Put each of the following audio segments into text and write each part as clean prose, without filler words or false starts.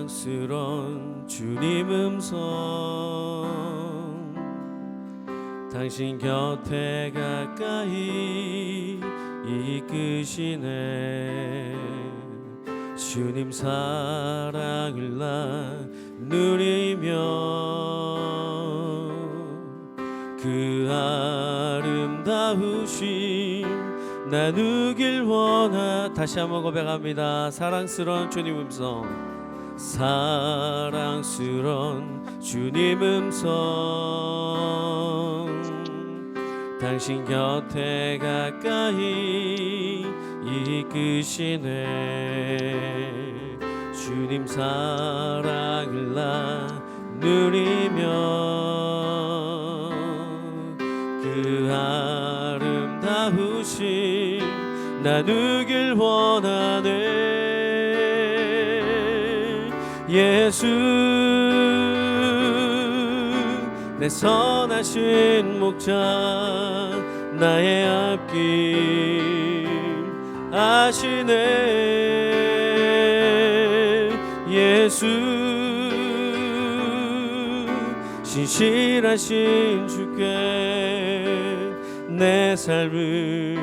사랑스러운 주님 음성, 당신 곁에 가까이 이끄시네. 주님 사랑을 나누리며 그 아름다우심 나누길 원하. 다시 한번 고백합니다. 사랑스러운 주님 음성, 사랑스러운 주님 음성, 당신 곁에 가까이 이끄시네. 주님 사랑을 나누리며 그 아름다우심 나누길 원하네. 예수 내 선하신 목자, 나의 앞길 아시네. 예수 신실하신 주께 내 삶을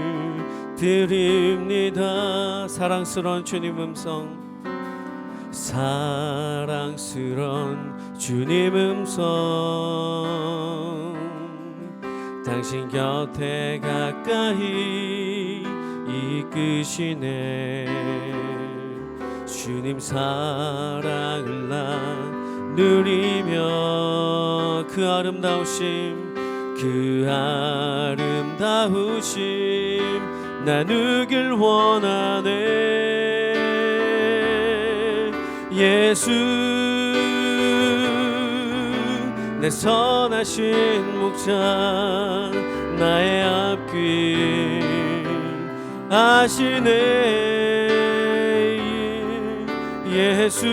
드립니다. 사랑스러운 주님 음성, 사랑스러운 주님 음성, 당신 곁에 가까이 이끄시네. 주님 사랑을 나누리며 그 아름다우심, 그 아름다우심 나누길 원하네. 예수 내 선하신 목자, 나의 앞길 아시네. 예수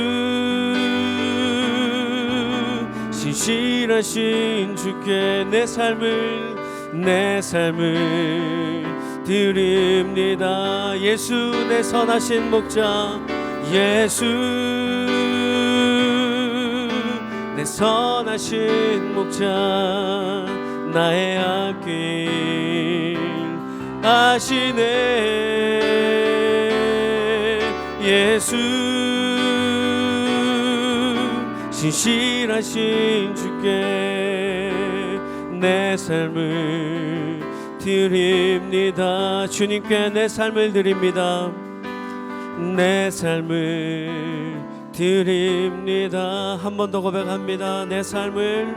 신실하신 주께 내 삶을 드립니다. 예수 내 선하신 목자, 예수 내 선하신 목자, 나의 앞길 아시네. 예수 신실하신 주께 내 삶을 드립니다. 주님께 내 삶을 드립니다. 내 삶을 드립니다. 한 번 더 고백합니다. 내 삶을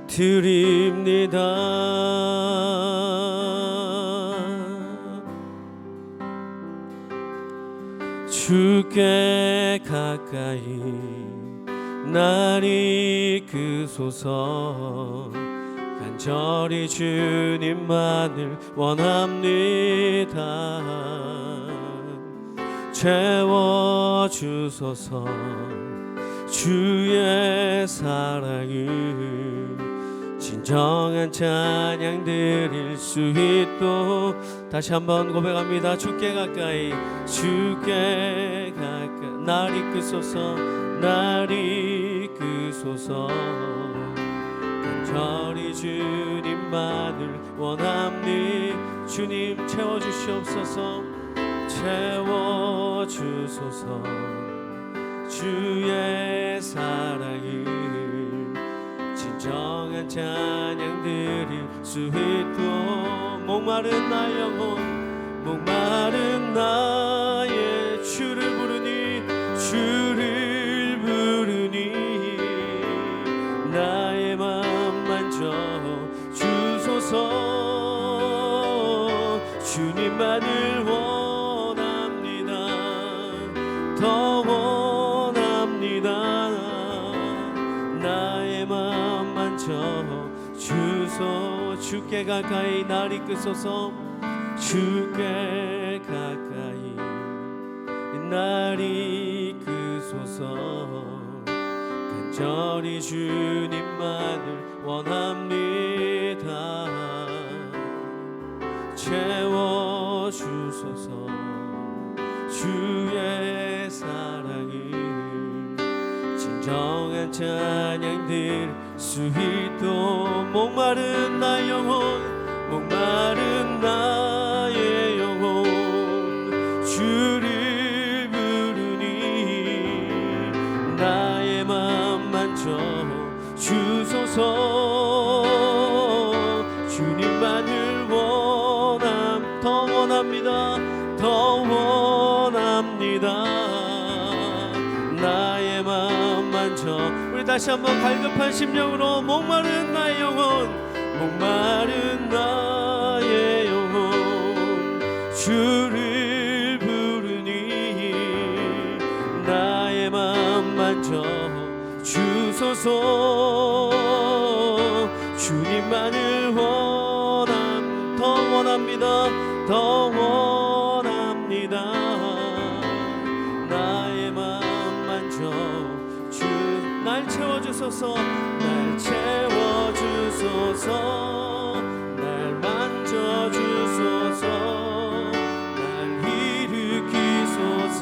드립니다. 주께 가까이 날 이끄소서. 간절히 주님만을 원합니다. 채워주소서. 주의 사랑을 진정한 찬양 드릴 수 있도록. 다시 한번 고백합니다. 주께 가까이 날 이끄소서. 날 이끄소서. 간절히 주님만을 원합니다. 주님 채워주시옵소서. 채워주소서. 주의 사랑을 진정한 찬양 드릴 수 있도록. 목마른 나 영혼, 목마른 나의 주를 부르니 나의 맘 만져 주소서. 주님만을 원합니다. 더 원합니다. 나의 맘 만져 주소. 주께 가까이 날 이끄소서. 주께 가까이 날 이끄소서. 간절히 주님만을 원합니다. 채워주소서. 주의 사랑을 진정한 찬양 드릴 수 있도록 목마른 나의 영혼 목마른 나의 영혼 주를 부르니 나의 맘 만져 주소서 주님만을 더 원합니다 더 원합니다 나의 맘 만져 우리 다시 한번 갈급한 심령으로 목마른 나의 영혼 목마른 나의 영혼 주를 부르니 나의 맘 만져 주소서 주님만을 더 원합니다 더 원합니다 나의 맘 만져 날 채워주소서 날 채워주소서 날 만져주소서 날 일으키소서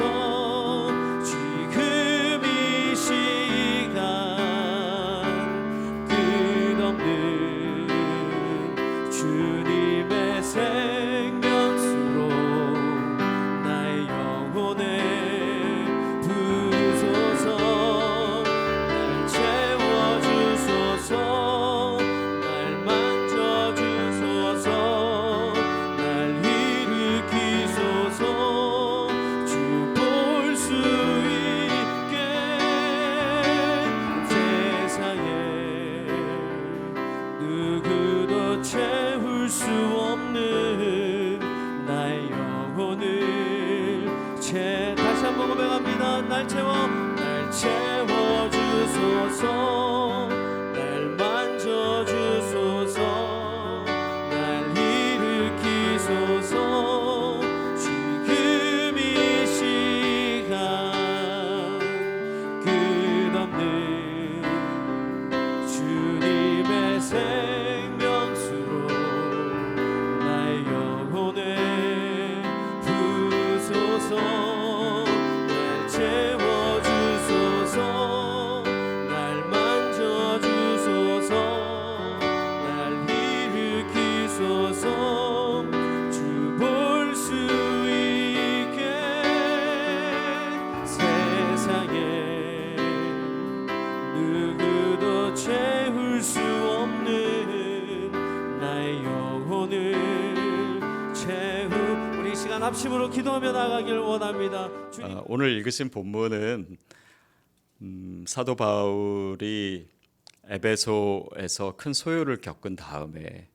지금 이 시간 끝없는 주님의 생명수로 나의 영혼에 부소서 날 채워주소서 날 만져주소서 날 일으키소서 주 볼 수 있게 세상에 누구도 채울 수 없는 나의 영혼을 다시 한번 고백합니다 날 채워주소서 날 만져주소서 날 일으키소서 지금 이 시간 끝없는 주님의 생명수로 나의 영혼에 부소서 날 채워주소서 날 만져주소서 날 일으키소서 주 볼 수 있게 세상에 누구도 채울 수 없는 나의 영혼을 우리 시간 합심으로 기도하며 나가길 원합니다 오늘 읽으신 본문은 사도 바울이 에베소에서 큰 소요를 겪은 다음에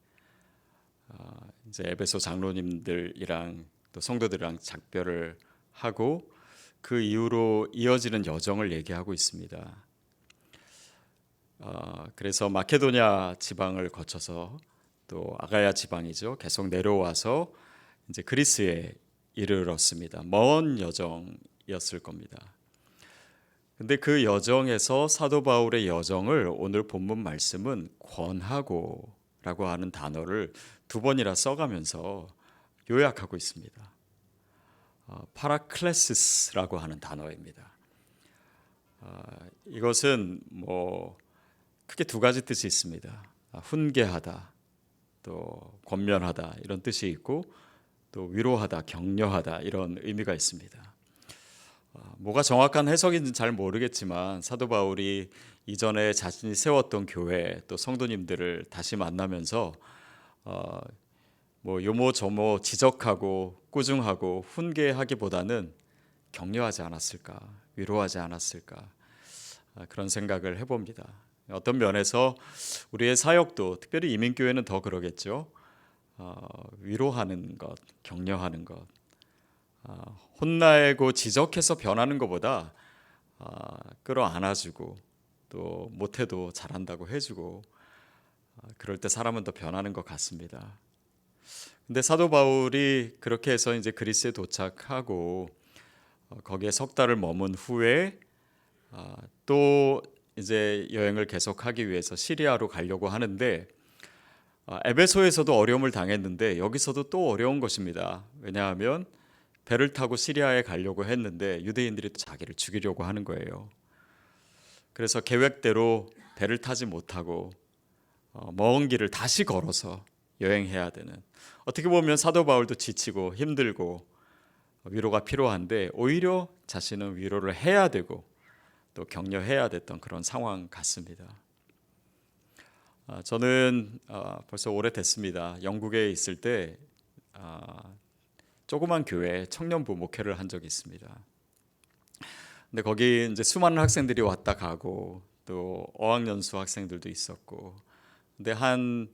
이제 에베소 장로님들이랑 또 성도들이랑 작별을 하고 그 이후로 이어지는 여정을 얘기하고 있습니다. 그래서 마케도냐 지방을 거쳐서 또 아가야 지방이죠. 계속 내려와서 이제 그리스에 이르렀습니다. 먼 여정이었을 겁니다. 근데 그 여정에서 사도 바울의 여정을 오늘 본문 말씀은 권하고라고 하는 단어를 두 번이나 써가면서 요약하고 있습니다. 파라클레시스라고 하는 단어입니다. 이것은 크게 두 가지 뜻이 있습니다. 훈계하다, 또 권면하다 이런 뜻이 있고 또 위로하다, 격려하다 이런 의미가 있습니다. 뭐가 정확한 해석인지는 잘 모르겠지만 사도 바울이 이전에 자신이 세웠던 교회 또 성도님들을 다시 만나면서 요모저모 지적하고 꾸중하고 훈계하기보다는 격려하지 않았을까, 위로하지 않았을까 그런 생각을 해봅니다. 어떤 면에서 우리의 사역도 특별히 이민교회는 더 그러겠죠. 위로하는 것, 격려하는 것, 혼나고 지적해서 변하는 것보다 끌어안아주고 또 못해도 잘한다고 해주고 그럴 때 사람은 더 변하는 것 같습니다. 근데 사도 바울이 그렇게 해서 이제 그리스에 도착하고 거기에 석 달을 머문 후에 또 이제 여행을 계속하기 위해서 시리아로 가려고 하는데 에베소에서도 어려움을 당했는데 여기서도 또 어려운 것입니다. 왜냐하면 배를 타고 시리아에 가려고 했는데 유대인들이 또 자기를 죽이려고 하는 거예요. 그래서 계획대로 배를 타지 못하고 먼 길을 다시 걸어서 여행해야 되는, 어떻게 보면 사도 바울도 지치고 힘들고 위로가 필요한데 오히려 자신은 위로를 해야 되고 또 격려해야 됐던 그런 상황 같습니다. 저는 벌써 오래됐습니다. 영국에 있을 때 조그만 교회 청년부 목회를 한 적이 있습니다. 근데 거기 이제 수많은 학생들이 왔다 가고 또 어학연수 학생들도 있었고, 근데 한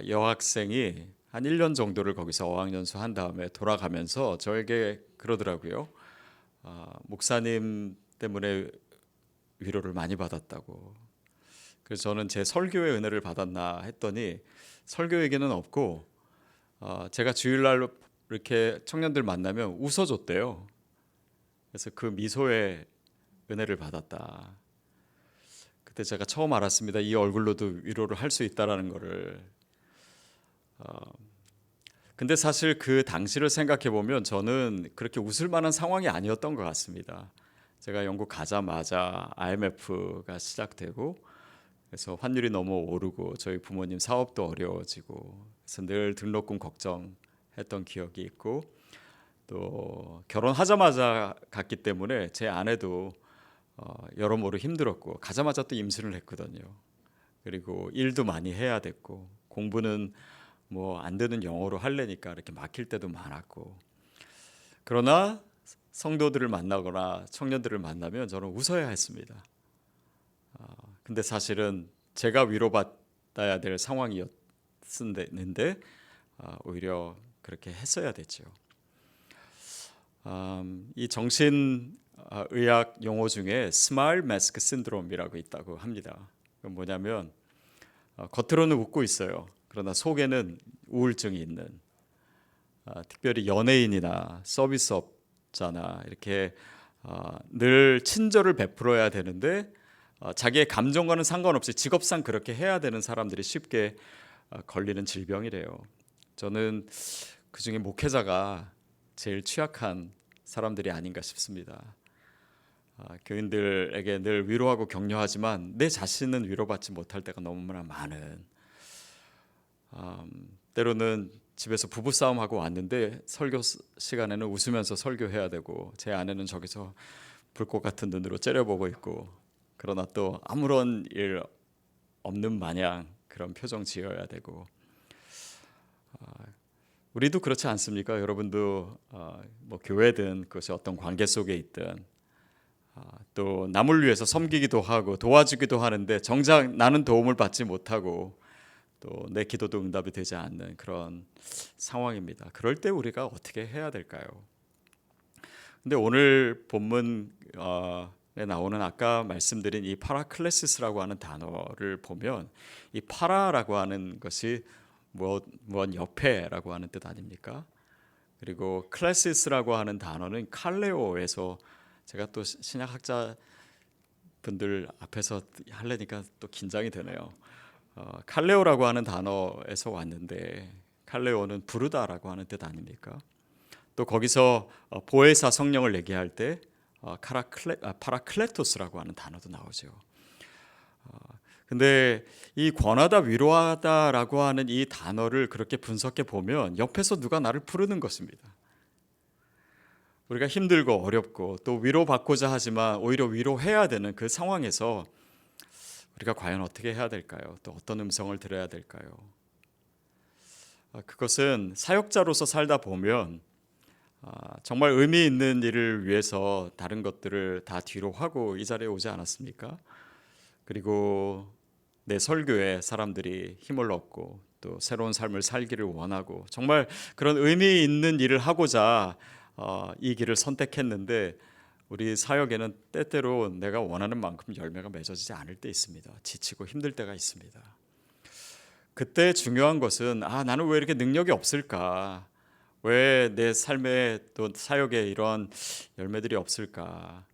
여학생이 한 1년 정도를 거기서 어학연수 한 다음에 돌아가면서 저에게 그러더라고요. 목사님 때문에 위로를 많이 받았다고. 그래서 저는 제 설교의 은혜를 받았나 했더니 설교에게는 없고 제가 주일날 이렇게 청년들 만나면 웃어줬대요. 그래서 그 미소에 은혜를 받았다. 그때 제가 처음 알았습니다. 이 얼굴로도 위로를 할 수 있다라는 거를. 근데 사실 그 당시를 생각해 보면 저는 그렇게 웃을 만한 상황이 아니었던 것 같습니다. 제가 영국 가자마자 IMF가 시작되고, 그래서 환율이 너무 오르고 저희 부모님 사업도 어려워지고, 그래서 늘 등록금 걱정했던 기억이 있고, 또 결혼하자마자 갔기 때문에 제 아내도 여러모로 힘들었고, 가자마자 또 임신을 했거든요. 그리고 일도 많이 해야 됐고, 공부는 뭐 안 되는 영어로 하려니까 이렇게 막힐 때도 많았고, 그러나 성도들을 만나거나 청년들을 만나면 저는 웃어야 했습니다. 근데 사실은 제가 위로받아야 될 상황이었는데 오히려 그렇게 했어야 됐죠. 이 정신의학 용어 중에 스마일 마스크 신드롬이라고 있다고 합니다. 그건 뭐냐면 겉으로는 웃고 있어요. 그러나 속에는 우울증이 있는, 특별히 연예인이나 서비스업자나 이렇게 늘 친절을 베풀어야 되는데 자기의 감정과는 상관없이 직업상 그렇게 해야 되는 사람들이 쉽게 걸리는 질병이래요. 저는 그중에 목회자가 제일 취약한 사람들이 아닌가 싶습니다. 교인들에게 늘 위로하고 격려하지만 내 자신은 위로받지 못할 때가 너무나 많은, 때로는 집에서 부부싸움하고 왔는데 설교 시간에는 웃으면서 설교해야 되고 제 아내는 저기서 불꽃 같은 눈으로 째려보고 있고, 그러나 또 아무런 일 없는 마냥 그런 표정 지어야 되고, 우리도 그렇지 않습니까? 여러분도 뭐 교회든 그것이 어떤 관계 속에 있든 또 남을 위해서 섬기기도 하고 도와주기도 하는데 정작 나는 도움을 받지 못하고 또 내 기도도 응답이 되지 않는 그런 상황입니다. 그럴 때 우리가 어떻게 해야 될까요? 근데 오늘 본문에 나오는 아까 말씀드린 이 파라클레시스라고 하는 단어를 보면, 이 파라라고 하는 것이 무엇 옆에라고 하는 뜻 아닙니까? 그리고 클래시스라고 하는 단어는 칼레오에서, 제가 또 신약학자 분들 앞에서 하려니까 또 긴장이 되네요. 칼레오라고 하는 단어에서 왔는데, 칼레오는 부르다라고 하는 뜻 아닙니까? 또 거기서 보혜사 성령을 얘기할 때 파라클레토스라고 하는 단어도 나오죠. 근데 이 권하다 위로하다라고 하는 이 단어를 그렇게 분석해 보면 옆에서 누가 나를 부르는 것입니다. 우리가 힘들고 어렵고 또 위로받고자 하지만 오히려 위로해야 되는 그 상황에서 우리가 과연 어떻게 해야 될까요? 또 어떤 음성을 들어야 될까요? 그것은 사역자로서 살다 보면 정말 의미 있는 일을 위해서 다른 것들을 다 뒤로 하고 이 자리에 오지 않았습니까? 그리고 내 설교에 사람들이 힘을 얻고 또 새로운 삶을 살기를 원하고 정말 그런 의미 있는 일을 하고자 이 길을 선택했는데, 우리 사역에는 때때로 내가 원하는 만큼 열매가 맺어지지 않을 때 있습니다. 지치고 힘들 때가 있습니다. 그때 중요한 것은 나는 왜 이렇게 능력이 없을까? 왜 내 삶에 또 사역에 이런 열매들이 없을까?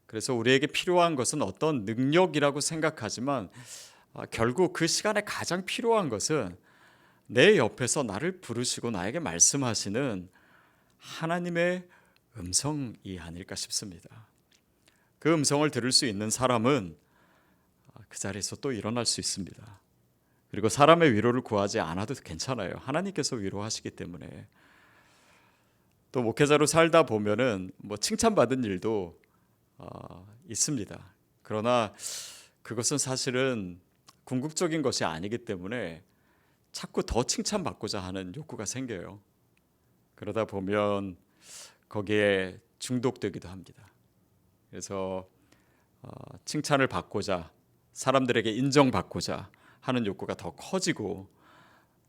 그래서 우리에게 필요한 것은 어떤 능력이라고 생각하지만 결국 그 시간에 가장 필요한 것은 내 옆에서 나를 부르시고 나에게 말씀하시는 하나님의 음성이 아닐까 싶습니다. 그 음성을 들을 수 있는 사람은 그 자리에서 또 일어날 수 있습니다. 그리고 사람의 위로를 구하지 않아도 괜찮아요. 하나님께서 위로하시기 때문에. 또 목회자로 살다 보면은 뭐 칭찬받은 일도 있습니다. 그러나 그것은 사실은 궁극적인 것이 아니기 때문에 자꾸 더 칭찬받고자 하는 욕구가 생겨요. 그러다 보면 거기에 중독되기도 합니다. 그래서 칭찬을 받고자, 사람들에게 인정받고자 하는 욕구가 더 커지고,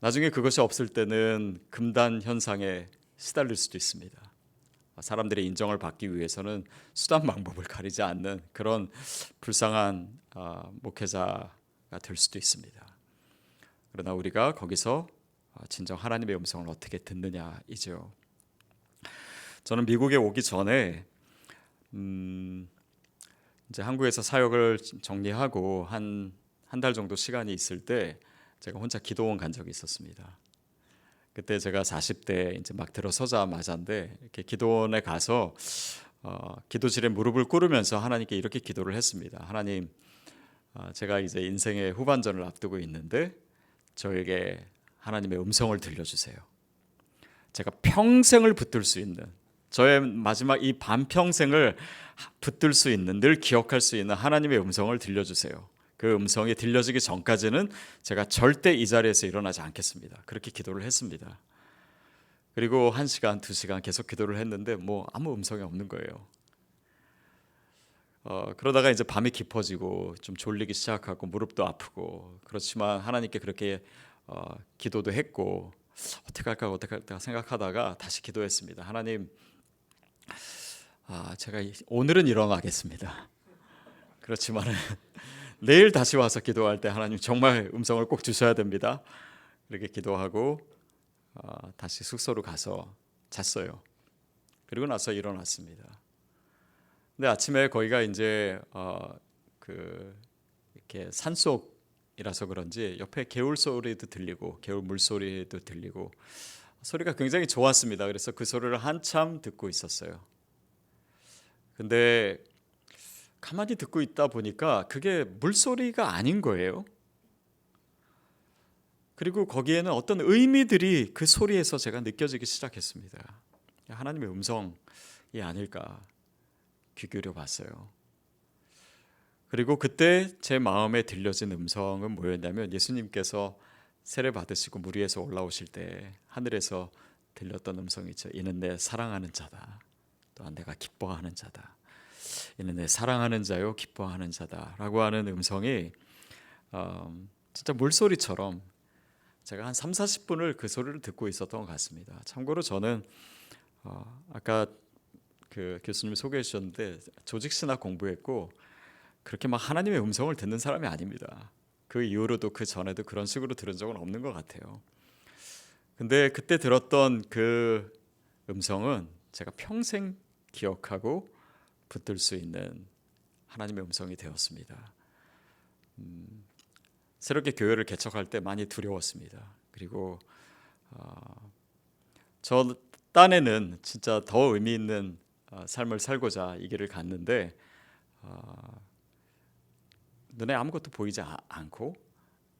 나중에 그것이 없을 때는 금단 현상에 시달릴 수도 있습니다. 사람들의 인정을 받기 위해서는 수단 방법을 가리지 않는 그런 불쌍한 목회자가 될 수도 있습니다. 그러나 우리가 거기서 진정 하나님의 음성을 어떻게 듣느냐이죠. 저는 미국에 오기 전에 이제 한국에서 사역을 정리하고 한 달 정도 시간이 있을 때 제가 혼자 기도원 간 적이 있었습니다. 그때 제가 40대 이제 막 들어서자마자인데 이렇게 기도원에 가서 기도실에 무릎을 꿇으면서 하나님께 이렇게 기도를 했습니다. 하나님, 제가 이제 인생의 후반전을 앞두고 있는데 저에게 하나님의 음성을 들려주세요. 제가 평생을 붙들 수 있는, 저의 마지막 이 반평생을 붙들 수 있는, 늘 기억할 수 있는 하나님의 음성을 들려주세요. 그 음성이 들려지기 전까지는 제가 절대 이 자리에서 일어나지 않겠습니다. 그렇게 기도를 했습니다. 그리고 1시간, 2시간 계속 기도를 했는데 뭐 아무 음성이 없는 거예요. 그러다가 이제 밤이 깊어지고 좀 졸리기 시작하고 무릎도 아프고, 그렇지만 하나님께 그렇게 기도도 했고 어떻게 할까 생각하다가 다시 기도했습니다. 하나님, 제가 오늘은 일어나겠습니다. 그렇지만 내일 다시 와서 기도할 때 하나님 정말 음성을 꼭 주셔야 됩니다. 이렇게 기도하고 다시 숙소로 가서 잤어요. 그리고 나서 일어났습니다. 근데 아침에 거기가 이제 이렇게 산속이라서 그런지 옆에 개울 소리도 들리고 개울 물소리도 들리고 소리가 굉장히 좋았습니다. 그래서 그 소리를 한참 듣고 있었어요. 근데 가만히 듣고 있다 보니까 그게 물소리가 아닌 거예요. 그리고 거기에는 어떤 의미들이 그 소리에서 제가 느껴지기 시작했습니다. 하나님의 음성이 아닐까 귀 기울여 봤어요. 그리고 그때 제 마음에 들려진 음성은 뭐였냐면, 예수님께서 세례 받으시고 물 위에서 올라오실 때 하늘에서 들렸던 음성이죠. 이는 내 사랑하는 자다. 또한 내가 기뻐하는 자다. 이는 내 사랑하는 자요 기뻐하는 자다라고 하는 음성이 진짜 물소리처럼 제가 한 3-40분을 그 소리를 듣고 있었던 것 같습니다. 참고로 저는 아까 그 교수님이 소개해 주셨는데 조직신학 공부했고 그렇게 막 하나님의 음성을 듣는 사람이 아닙니다. 그 이후로도 그 전에도 그런 식으로 들은 적은 없는 것 같아요. 근데 그때 들었던 그 음성은 제가 평생 기억하고 붙들 수 있는 하나님의 음성이 되었습니다. 새롭게 교회를 개척할 때 많이 두려웠습니다. 그리고 저 딴에는 진짜 더 의미 있는 삶을 살고자 이 길을 갔는데 눈에 아무것도 보이지 않고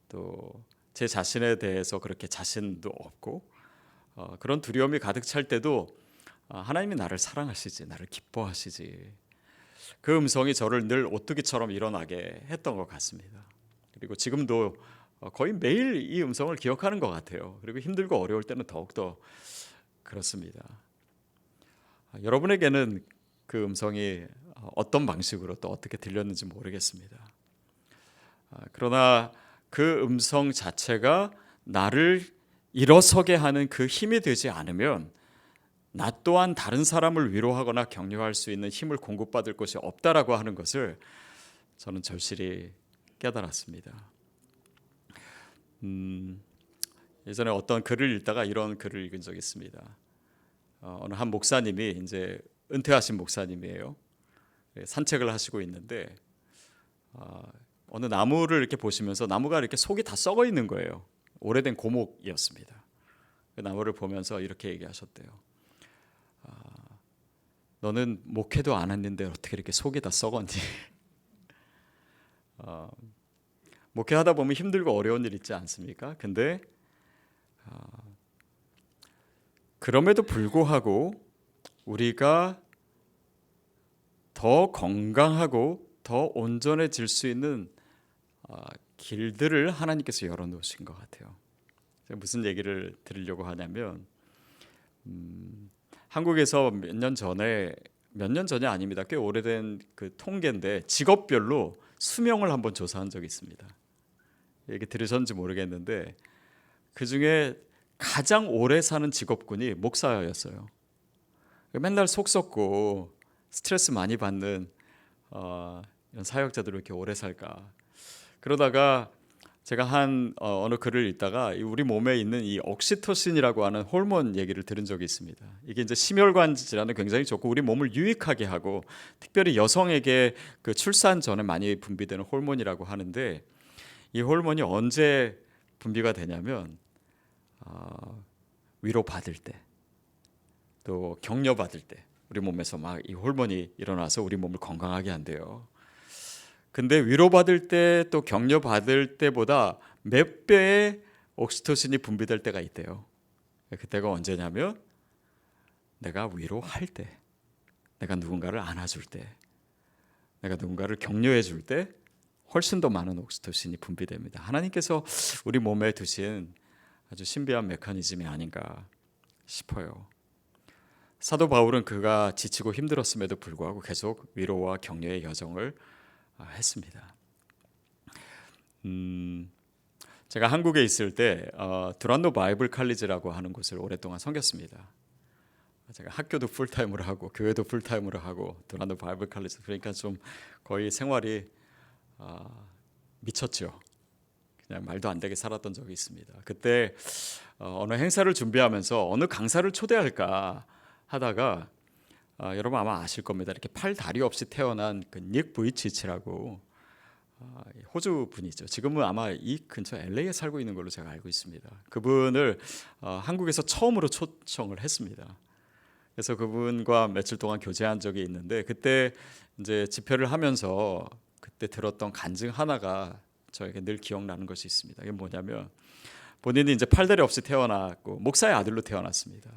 또 제 자신에 대해서 그렇게 자신도 없고 그런 두려움이 가득 찰 때도 하나님이 나를 사랑하시지, 나를 기뻐하시지, 그 음성이 저를 늘 오뚜기처럼 일어나게 했던 것 같습니다. 그리고 지금도 거의 매일 이 음성을 기억하는 것 같아요. 그리고 힘들고 어려울 때는 더욱더 그렇습니다. 여러분에게는 그 음성이 어떤 방식으로 또 어떻게 들렸는지 모르겠습니다. 그러나 그 음성 자체가 나를 일어서게 하는 그 힘이 되지 않으면 나 또한 다른 사람을 위로하거나 격려할 수 있는 힘을 공급받을 것이 없다라고 하는 것을 저는 절실히 깨달았습니다. 예전에 어떤 글을 읽다가 이런 글을 읽은 적이 있습니다. 어느 한 목사님이 이제 은퇴하신 목사님이에요. 산책을 하시고 있는데 어느 나무를 이렇게 보시면서 나무가 이렇게 속이 다 썩어 있는 거예요. 오래된 고목이었습니다. 그 나무를 보면서 이렇게 얘기하셨대요. 너는 목회도 안 했는데 어떻게 이렇게 속이 다 썩었니? 목회하다 보면 힘들고 어려운 일 있지 않습니까? 근데 그럼에도 불구하고 우리가 더 건강하고 더 온전해질 수 있는 길들을 하나님께서 열어놓으신 것 같아요. 제가 무슨 얘기를 드리려고 하냐면 한국에서 몇 년 전이 아닙니다. 꽤 오래된 그 통계인데 직업별로 수명을 한번 조사한 적이 있습니다. 얘기 들으셨는지 모르겠는데 그 중에 가장 오래 사는 직업군이 목사였어요. 맨날 속 썩고 스트레스 많이 받는 이런 사역자들이 이렇게 오래 살까? 그러다가 제가 어느 글을 읽다가 우리 몸에 있는 이 옥시토신이라고 하는 호르몬 얘기를 들은 적이 있습니다. 이게 이제 심혈관 질환에 굉장히 좋고 우리 몸을 유익하게 하고 특별히 여성에게 그 출산 전에 많이 분비되는 호르몬이라고 하는데 이 호르몬이 언제 분비가 되냐면 위로받을 때, 또 격려받을 때 우리 몸에서 막 이 호르몬이 일어나서 우리 몸을 건강하게 한대요. 근데 위로받을 때 또 격려받을 때보다 몇 배의 옥시토신이 분비될 때가 있대요. 그때가 언제냐면 내가 위로할 때, 내가 누군가를 안아줄 때, 내가 누군가를 격려해 줄 때 훨씬 더 많은 옥시토신이 분비됩니다. 하나님께서 우리 몸에 두신 아주 신비한 메커니즘이 아닌가 싶어요. 사도 바울은 그가 지치고 힘들었음에도 불구하고 계속 위로와 격려의 여정을 했습니다. 제가 한국에 있을 때 두란노 바이블 칼리지라고 하는 곳을 오랫동안 섬겼습니다. 제가 학교도 풀타임으로 하고 교회도 풀타임으로 하고 두란노 바이블 칼리지, 그러니까 좀 거의 생활이 미쳤죠. 그냥 말도 안 되게 살았던 적이 있습니다. 그때 어느 행사를 준비하면서 어느 강사를 초대할까 하다가 여러분 아마 아실 겁니다. 이렇게 팔 다리 없이 태어난 그 닉 부이치치라고 호주 분이죠. 지금은 아마 이 근처 LA에 살고 있는 걸로 제가 알고 있습니다. 그분을 한국에서 처음으로 초청을 했습니다. 그래서 그분과 며칠 동안 교제한 적이 있는데 그때 이제 집회를 하면서 그때 들었던 간증 하나가 저에게 늘 기억나는 것이 있습니다. 이게 뭐냐면 본인이 이제 팔다리 없이 태어났고 목사의 아들로 태어났습니다.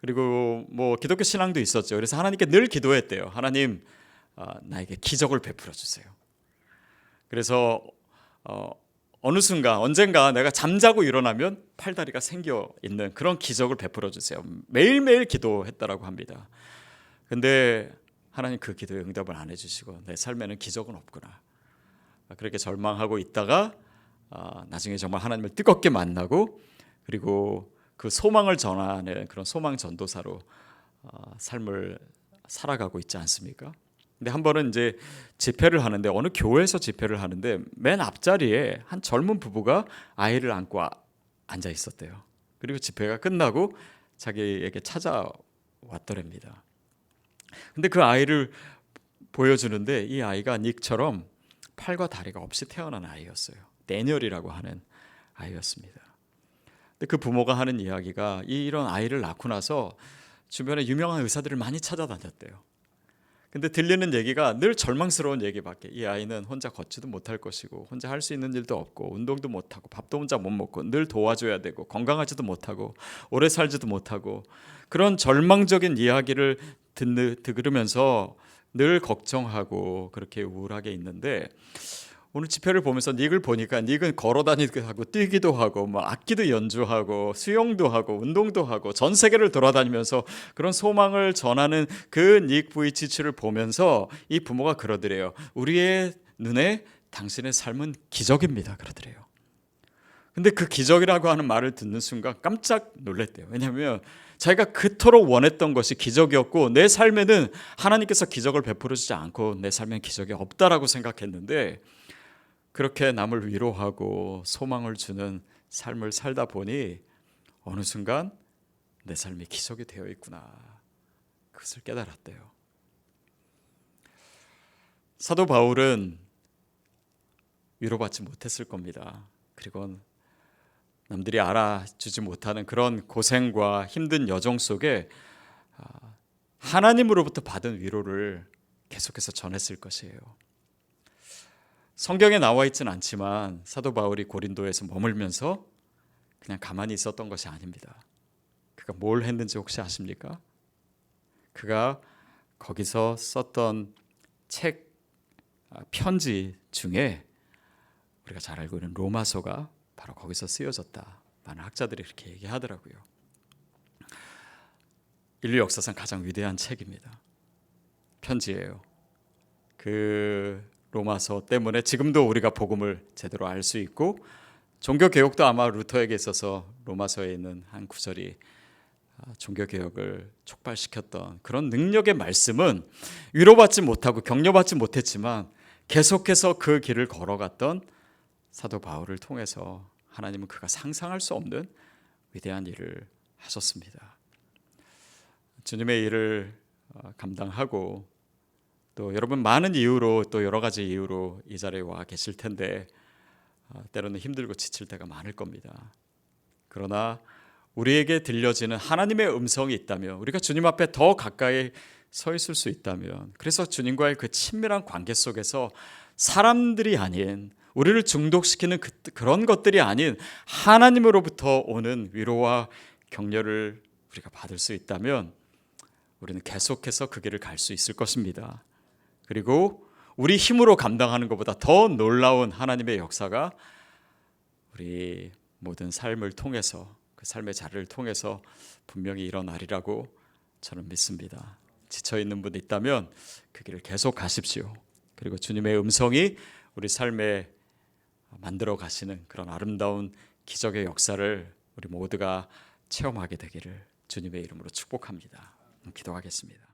그리고 뭐 기독교 신앙도 있었죠. 그래서 하나님께 늘 기도했대요. 하나님, 나에게 기적을 베풀어 주세요. 그래서 어느 순간 언젠가 내가 잠자고 일어나면 팔다리가 생겨 있는 그런 기적을 베풀어 주세요. 매일매일 기도했다라고 합니다. 근데 하나님 그 기도에 응답을 안 해주시고 내 삶에는 기적은 없구나. 그렇게 절망하고 있다가 나중에 정말 하나님을 뜨겁게 만나고 그리고 그 소망을 전하는 그런 소망 전도사로 삶을 살아가고 있지 않습니까? 근데 한 번은 이제 집회를 하는데 어느 교회에서 집회를 하는데 맨 앞자리에 한 젊은 부부가 아이를 안고 앉아 있었대요. 그리고 집회가 끝나고 자기에게 찾아왔더랍니다. 근데 그 아이를 보여주는데 이 아이가 닉처럼 팔과 다리가 없이 태어난 아이였어요. 데니얼이라고 하는 아이였습니다. 근데 그 부모가 하는 이야기가 이런 아이를 낳고 나서 주변에 유명한 의사들을 많이 찾아다녔대요. 근데 들리는 얘기가 늘 절망스러운 얘기밖에. 이 아이는 혼자 걷지도 못할 것이고 혼자 할 수 있는 일도 없고 운동도 못하고 밥도 혼자 못 먹고 늘 도와줘야 되고 건강하지도 못하고 오래 살지도 못하고 그런 절망적인 이야기를 들으면서 늘 걱정하고 그렇게 우울하게 있는데 오늘 집회를 보면서 닉을 보니까 닉은 걸어다니기도 하고 뛰기도 하고 뭐 악기도 연주하고 수영도 하고 운동도 하고 전 세계를 돌아다니면서 그런 소망을 전하는 그 닉 부이치치를 보면서 이 부모가 그러더래요. 우리의 눈에 당신의 삶은 기적입니다. 그러더래요. 근데 그 기적이라고 하는 말을 듣는 순간 깜짝 놀랐대요. 왜냐하면 자기가 그토록 원했던 것이 기적이었고 내 삶에는 하나님께서 기적을 베풀어 주지 않고 내 삶엔 기적이 없다라고 생각했는데 그렇게 남을 위로하고 소망을 주는 삶을 살다 보니 어느 순간 내 삶이 기적이 되어 있구나. 그것을 깨달았대요. 사도 바울은 위로받지 못했을 겁니다. 그리고 남들이 알아주지 못하는 그런 고생과 힘든 여정 속에 하나님으로부터 받은 위로를 계속해서 전했을 것이에요. 성경에 나와 있지는 않지만 사도 바울이 고린도에서 머물면서 그냥 가만히 있었던 것이 아닙니다. 그가 뭘 했는지 혹시 아십니까? 그가 거기서 썼던 책, 편지 중에 우리가 잘 알고 있는 로마서가 바로 거기서 쓰여졌다. 많은 학자들이 그렇게 얘기하더라고요. 인류 역사상 가장 위대한 책입니다. 편지예요. 그 로마서 때문에 지금도 우리가 복음을 제대로 알 수 있고, 종교개혁도 아마 루터에게 있어서 로마서에 있는 한 구절이 종교개혁을 촉발시켰던 그런 능력의 말씀은 위로받지 못하고 격려받지 못했지만 계속해서 그 길을 걸어갔던 사도 바울을 통해서 하나님은 그가 상상할 수 없는 위대한 일을 하셨습니다. 주님의 일을 감당하고 또 여러분 많은 이유로 또 여러 가지 이유로 이 자리에 와 계실 텐데 때로는 힘들고 지칠 때가 많을 겁니다. 그러나 우리에게 들려지는 하나님의 음성이 있다면, 우리가 주님 앞에 더 가까이 서 있을 수 있다면, 그래서 주님과의 그 친밀한 관계 속에서 사람들이 아닌, 우리를 중독시키는 그런 것들이 아닌 하나님으로부터 오는 위로와 격려를 우리가 받을 수 있다면 우리는 계속해서 그 길을 갈 수 있을 것입니다. 그리고 우리 힘으로 감당하는 것보다 더 놀라운 하나님의 역사가 우리 모든 삶을 통해서, 그 삶의 자리를 통해서 분명히 일어나리라고 저는 믿습니다. 지쳐있는 분 있다면 그 길을 계속 가십시오. 그리고 주님의 음성이 우리 삶에 만들어 가시는 그런 아름다운 기적의 역사를 우리 모두가 체험하게 되기를 주님의 이름으로 축복합니다. 기도하겠습니다.